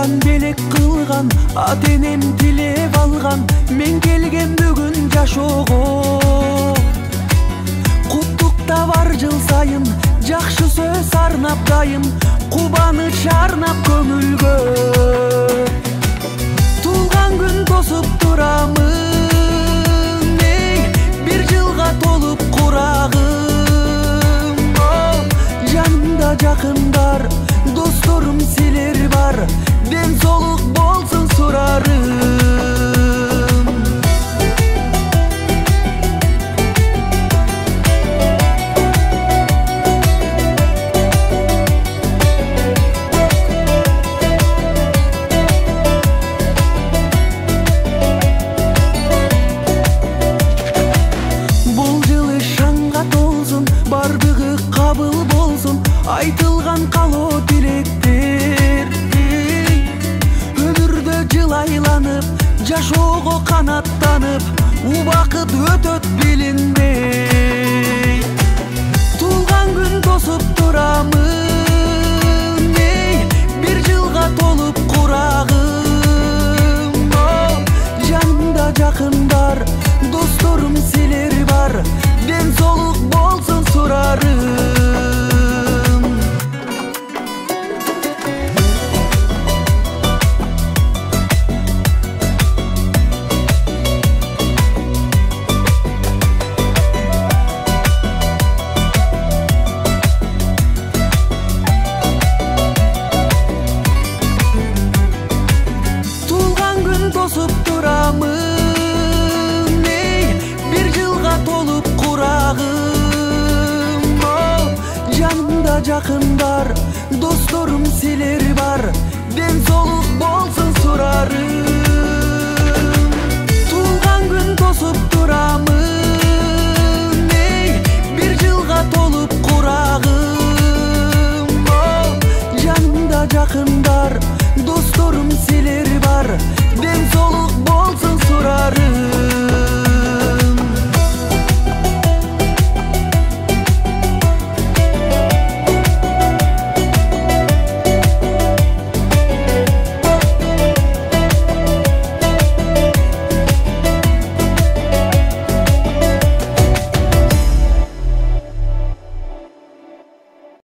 Жан белек кылган, ата энем тилеп алган, мен келген бүгүн жашоого. Куттуктап бар жыл сайын, жакшы сөз арнап дайым, кубаныч арнап көңүлгө. Туулган күн тосуп турамын, бир жылга толуп курагым. Жанымда жакындар, досторум силер бар, ден соолук болсун сурарым. Бул жылы шаңга толсун, бардыгы кабыл болсун, айтылган калоо тилектер. Өмүрдө жылайланып, жашоого канаттанып, убакыт өтөт билинбей. Туулган күн тосуп турамын, бир жылга толуп курагым. Жанымда жакындар, досторум силер бар, ден соолук болсун сурарым. Туулган күн тосуп турамын, бир жылга толуп курагым. Жанымда жакындар, досторум силер бар, ден соолук болсун сурарым. Туулган күн тосуп турамын, бир жылга толуп курагым.